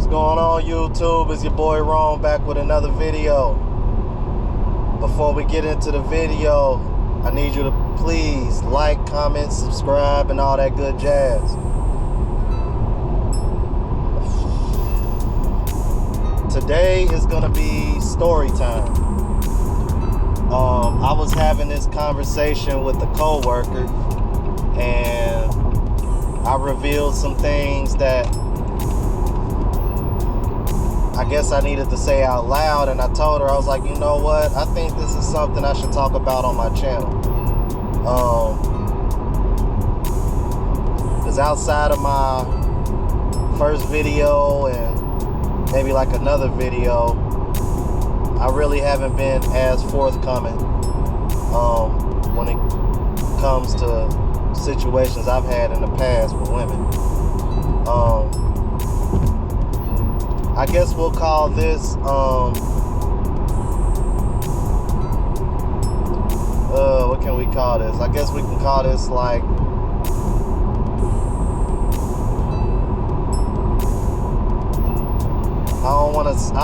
going on, YouTube? It's your boy Ron back with another video. Before we get into the video, I need you to please like, comment, subscribe, and all that good jazz. Today is gonna be story time. I was having this conversation with a coworker, and I revealed some things that I guess I needed to say out loud, and I told her, I was like, you know what, I think this is something I should talk about on my channel. Because outside of my first video and maybe like another video, I really haven't been as forthcoming when it comes to situations I've had in the past with women. I guess we'll call this what can we call this? I guess we can call this like I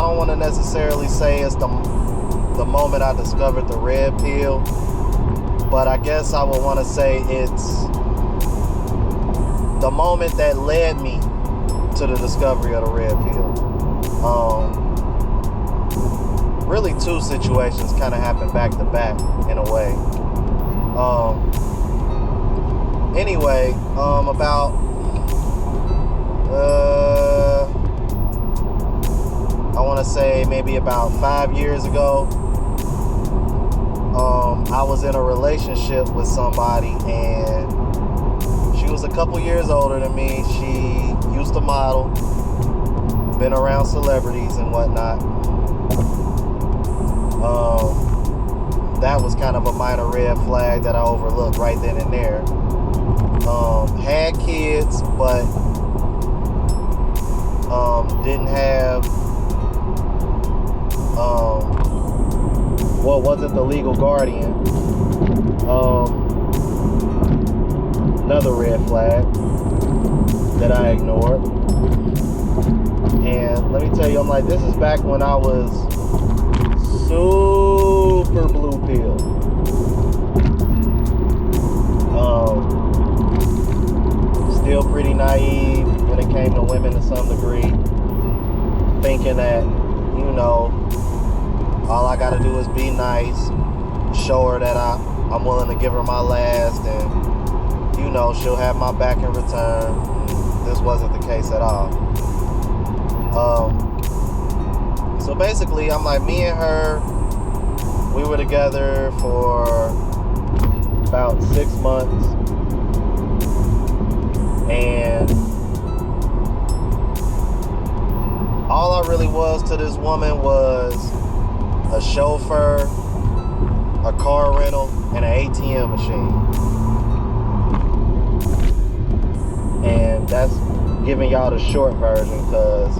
don't want to necessarily say it's the moment I discovered the red pill, but I guess I would want to say it's the moment that led me to the discovery of the red pill. Really two situations kind of happened back to back in a way. Anyway, about I want to say maybe about 5 years ago, I was in a relationship with somebody, and she was a couple years older than me. She used to model, been around celebrities and whatnot. That was kind of a minor red flag that I overlooked right then and there. Had kids, but didn't have wasn't the legal guardian. Another red flag that I ignored. And let me tell you, I'm like, this is back when I was super blue pill. Still pretty naive when it came to women to some degree, thinking that, you know, all I gotta do is be nice, show her that I'm willing to give her my last, and, you know, she'll have my back in return. This wasn't the case at all. So basically, I'm like, me and her, we were together for about 6 months, and all I really was to this woman was a chauffeur, a car rental, and an ATM machine. And that's giving y'all the short version, because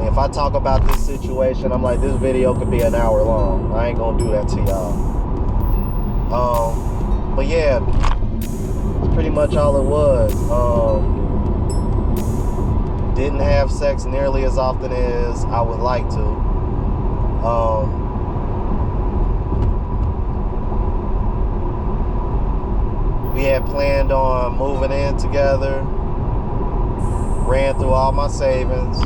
if I talk about this situation, I'm like, this video could be an hour long. I ain't gonna do that to y'all. But yeah, that's pretty much all it was. Didn't have sex nearly as often as I would like to. We had planned on moving in together. Ran through all my savings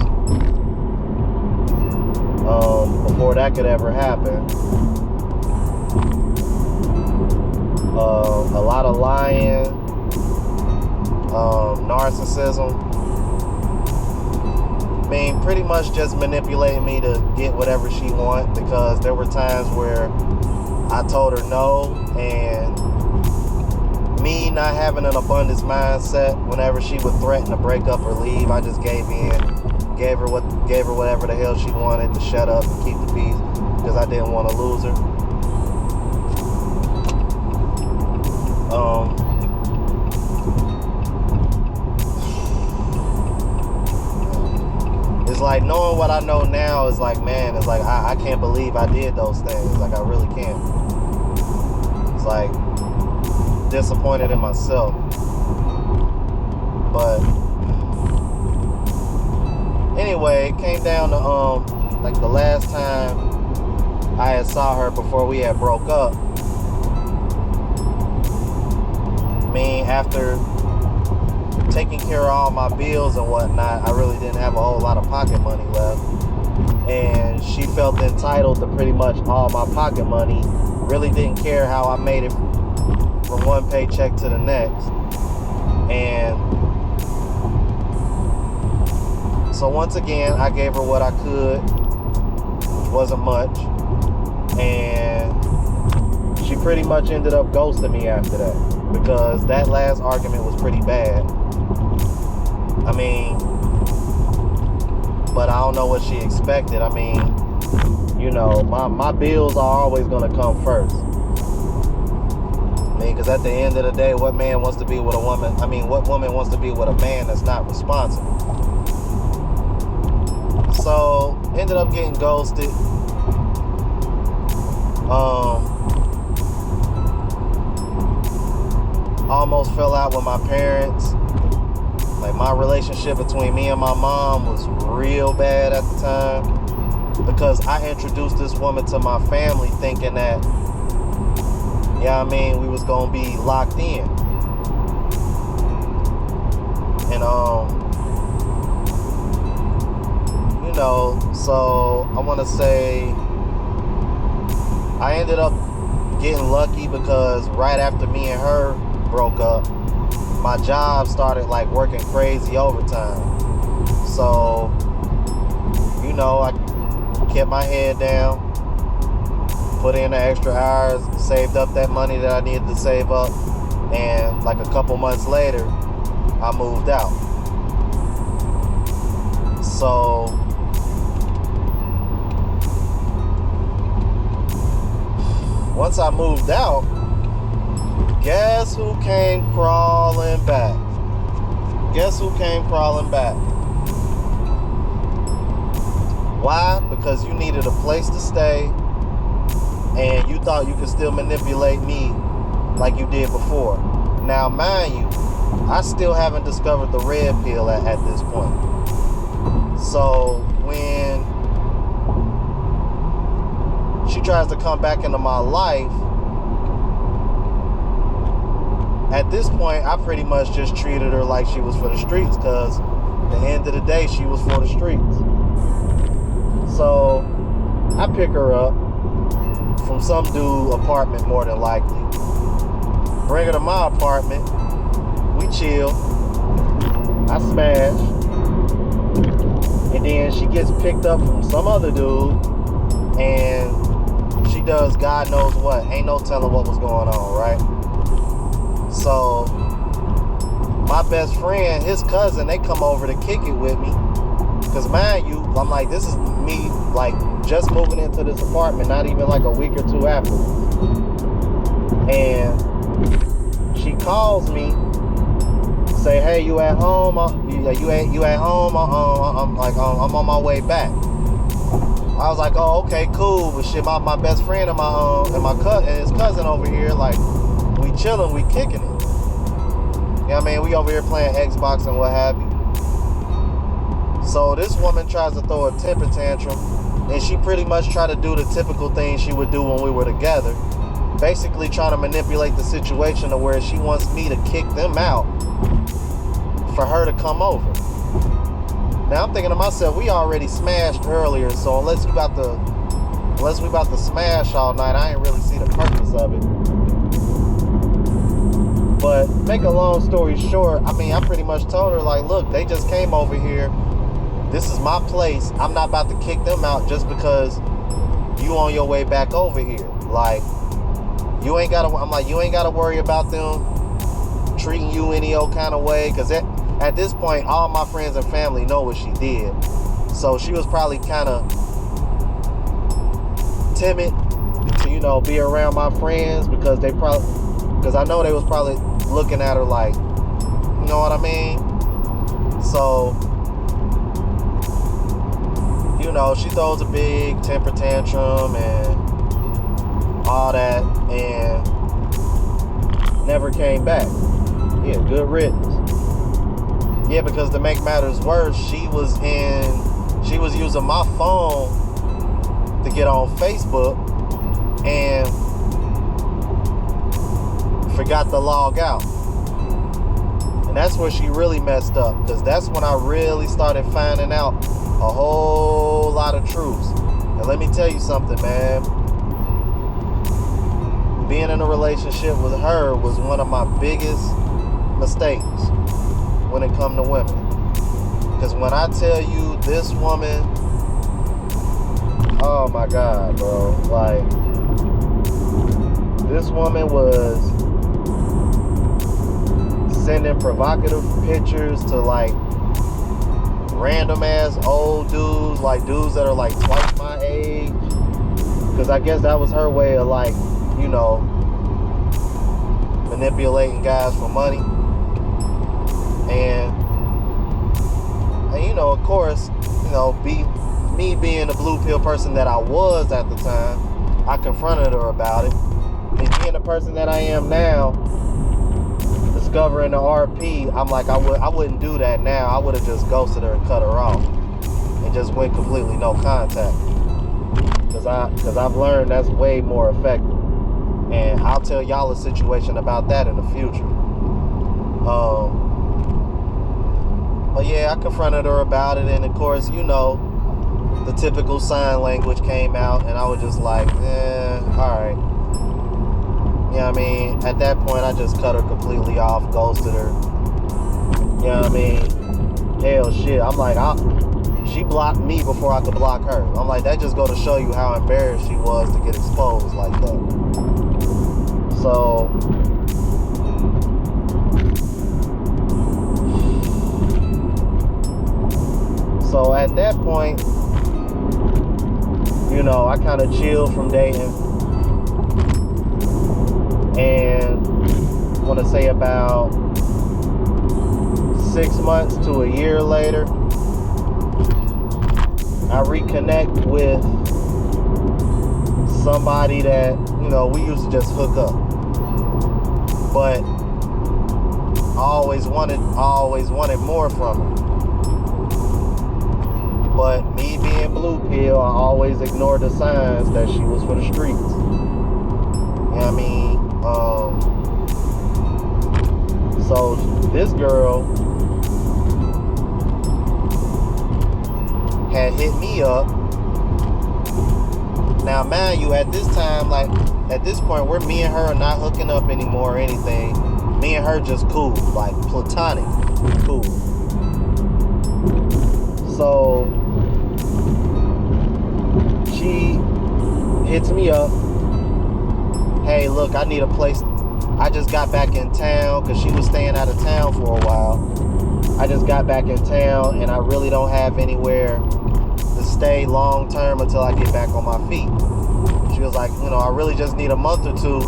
before that could ever happen. A lot of lying, narcissism. I mean, pretty much just manipulating me to get whatever she wants, because there were times where I told her no, and me not having an abundance mindset, whenever she would threaten to break up or leave, I just gave in, gave her whatever the hell she wanted to shut up and keep the peace, because I didn't want to lose her. It's like, knowing what I know now is like, man, it's like, I can't believe I did those things. Like, I really can't. It's like, disappointed in myself. But anyway, it came down to like the last time I had saw her before we had broke up. I mean, after taking care of all my bills and whatnot, I really didn't have a whole lot of pocket money left. And she felt entitled to pretty much all my pocket money. Really didn't care how I made it from one paycheck to the next. And so once again, I gave her what I could, which wasn't much. And she pretty much ended up ghosting me after that, because that last argument was pretty bad. I mean, but I don't know what she expected. I mean, you know, my bills are always going to come first. I mean, because at the end of the day, what man wants to be with a woman? I mean, what woman wants to be with a man that's not responsible? So, ended up getting ghosted. Almost fell out with my parents. Like, my relationship between me and my mom was real bad at the time, because I introduced this woman to my family thinking that, yeah, I mean, we was gonna be locked in. And you know, so I want to say I ended up getting lucky, because right after me and her broke up, my job started like working crazy overtime. So, you know, I kept my head down, put in the extra hours, saved up that money that I needed to save up, and like a couple months later, I moved out. So, once I moved out, guess who came crawling back? Guess who came crawling back? Why? Because you needed a place to stay, and you thought you could still manipulate me like you did before. Now, mind you, I still haven't discovered the red pill at this point. So when she tries to come back into my life, at this point, I pretty much just treated her like she was for the streets, because at the end of the day, she was for the streets. So I pick her up from some dude apartment, more than likely. Bring her to my apartment. We chill. I smash. And then she gets picked up from some other dude, and she does God knows what. Ain't no telling what was going on, right? So my best friend, his cousin, they come over to kick it with me. Because mind you, I'm like, this is me, like, just moving into this apartment, not even like a week or two after. And she calls me, say, hey, you at home? You at home? I'm like, I'm on my way back. I was like, oh, okay, cool. But shit, my best friend and his cousin over here, like, we chilling, we kicking it. You know what I mean? We over here playing Xbox and what have you. So this woman tries to throw a temper tantrum, and she pretty much tried to do the typical thing she would do when we were together. Basically trying to manipulate the situation to where she wants me to kick them out for her to come over. Now I'm thinking to myself, we already smashed earlier, so unless we about to smash all night, I ain't really see the purpose of it. But make a long story short, I mean, I pretty much told her, like, look, they just came over here. This is my place. I'm not about to kick them out just because you on your way back over here. Like, you ain't gotta worry about them treating you any old kind of way, because at this point, all my friends and family know what she did. So she was probably kind of timid to, you know, be around my friends, because I know they was probably looking at her like, you know what I mean? So, you know, she throws a big temper tantrum and all that, and never came back. Yeah, good riddance. Yeah, because to make matters worse, she was in She was using my phone to get on Facebook and forgot to log out. And that's where she really messed up, because that's when I really started finding out a whole lot of truths. And let me tell you something, man. Being in a relationship with her was one of my biggest mistakes when it comes to women. Because when I tell you this woman, oh my God, bro. Like, this woman was sending provocative pictures to like random ass old dudes, like dudes that are like twice my age. Because I guess that was her way of like, you know, manipulating guys for money. And you know, of course, you know, me being the blue pill person that I was at the time, I confronted her about it. And being the person that I am now, discovering the RP, I'm like, I wouldn't do that now. I would have just ghosted her and cut her off and just went completely no contact. Because I've learned that's way more effective. And I'll tell y'all a situation about that in the future. But yeah, I confronted her about it, and of course, you know, the typical sign language came out, and I was just like, alright. You know what I mean? At that point, I just cut her completely off, ghosted her. You know what I mean? Hell shit. I'm like, she blocked me before I could block her. I'm like, that just go to show you how embarrassed she was to get exposed like that. So at that point, you know, I kind of chilled from dating. And I want to say about 6 months to a year later, I reconnect with somebody that, you know, we used to just hook up. But I always wanted more from her. But me being blue pill, I always ignored the signs that she was for the streets. You know what I mean? So this girl had hit me up. Now, mind you, at this time, like, at this point, where me and her are not hooking up anymore or anything. Me and her just cool, like platonic cool. So she hits me up. Hey, look, I need a place. I just got back in town, because she was staying out of town for a while. I just got back in town, and I really don't have anywhere to stay long term until I get back on my feet. She was like, you know, I really just need a month or two.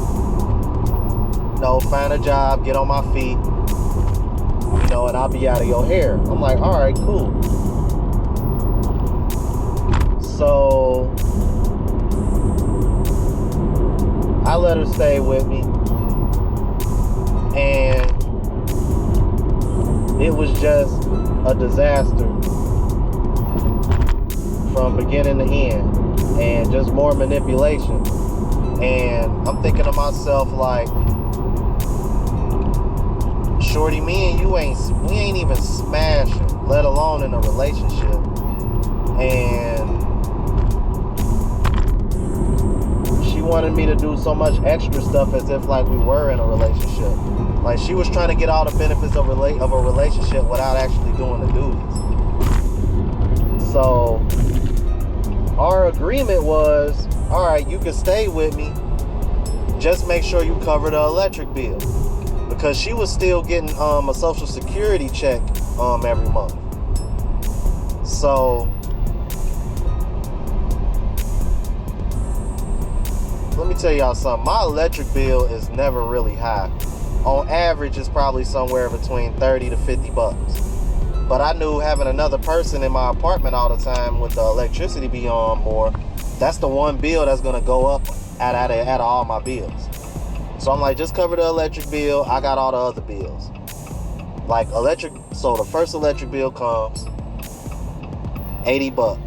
You know, find a job, get on my feet, you know, and I'll be out of your hair. I'm like, all right, cool. So I let her stay with me, and it was just a disaster from beginning to end, and just more manipulation. And I'm thinking to myself, like, shorty, me and you we ain't even smashing, let alone in a relationship. And she wanted me to do so much extra stuff as if like we were in a relationship. Like, she was trying to get all the benefits of a relationship without actually doing the duties. So our agreement was, all right, you can stay with me, just make sure you cover the electric bill, because she was still getting a Social Security check every month. So let me tell y'all something. My electric bill is never really high. On average, it's probably somewhere between 30 to 50 bucks. But I knew having another person in my apartment all the time with the electricity be on more, that's the one bill that's going to go up out of all my bills. So I'm like, just cover the electric bill. I got all the other bills. Like so the first electric bill comes. $80.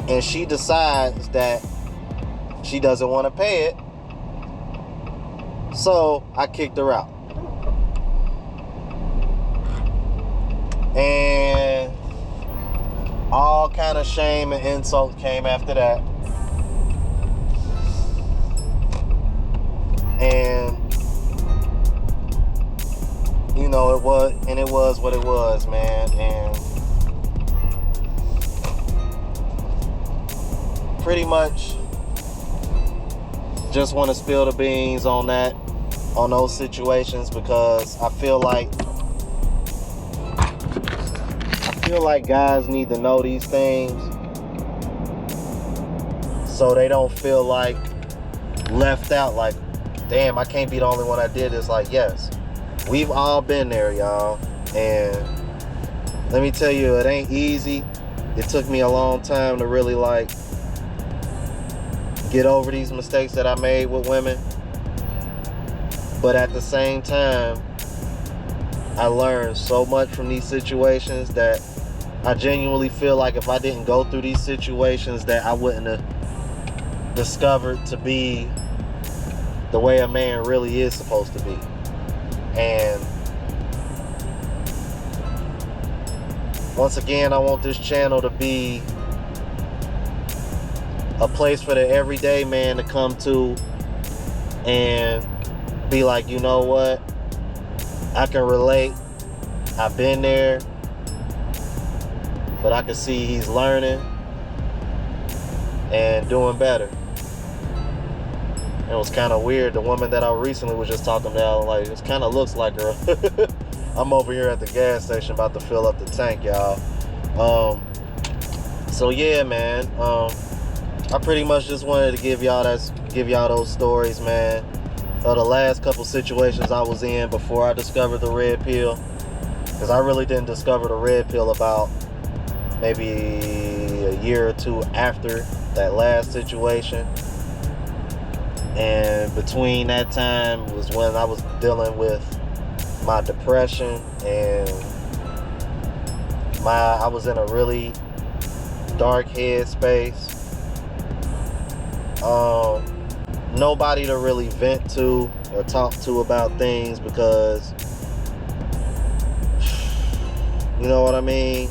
And she decides that she doesn't want to pay it. So I kicked her out. And all kind of shame and insults came after that. And you know, it was what it was, man. And pretty much just want to spill the beans on that, on those situations, because I feel like guys need to know these things so they don't feel like left out, like, damn, I can't be the only one that did this. Like, yes, we've all been there, y'all. And let me tell you, it ain't easy. It took me a long time to really like get over these mistakes that I made with women. But at the same time, I learned so much from these situations that I genuinely feel like if I didn't go through these situations, that I wouldn't have discovered to be the way a man really is supposed to be. And once again, I want this channel to be a place for the everyday man to come to and be like, you know what? I can relate. I've been there. But I can see he's learning and doing better. It was kind of weird. The woman that I recently was just talking about, like, it kind of looks like her. I'm over here at the gas station about to fill up the tank, y'all. So yeah, man. I pretty much just wanted to give y'all those stories, man, of the last couple situations I was in before I discovered the red pill. Because I really didn't discover the red pill about maybe a year or two after that last situation. And between that time was when I was dealing with my depression, and I was in a really dark headspace. Nobody to really vent to or talk to about things, because you know what I mean?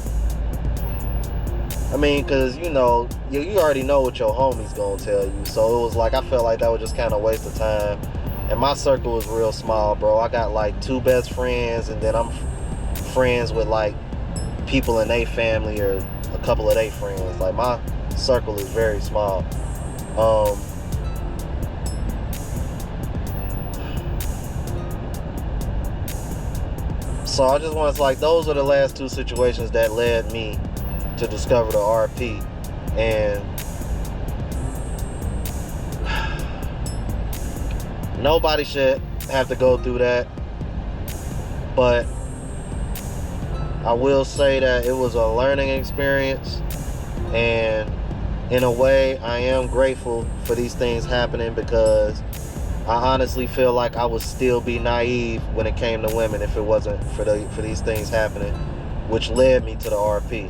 Because, you know, you already know what your homie's gonna tell you. So it was like, I felt like that was just kind of a waste of time. And my circle was real small, bro. I got like 2 best friends, and then I'm friends with like people in their family or a couple of their friends. Like, my circle is very small. So I just want to, like, those are the last 2 situations that led me to discover the RP. And nobody should have to go through that, but I will say that it was a learning experience, and in a way I am grateful for these things happening, because I honestly feel like I would still be naive when it came to women if it wasn't for these things happening, which led me to the RP.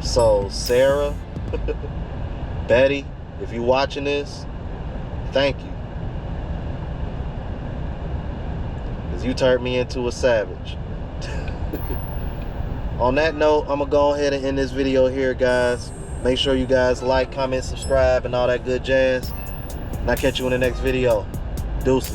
So Sarah, Betty, if you're watching this, thank you. Because you turned me into a savage. On that note, I'm going to go ahead and end this video here, guys. Make sure you guys like, comment, subscribe, and all that good jazz. And I'll catch you in the next video. Deuces.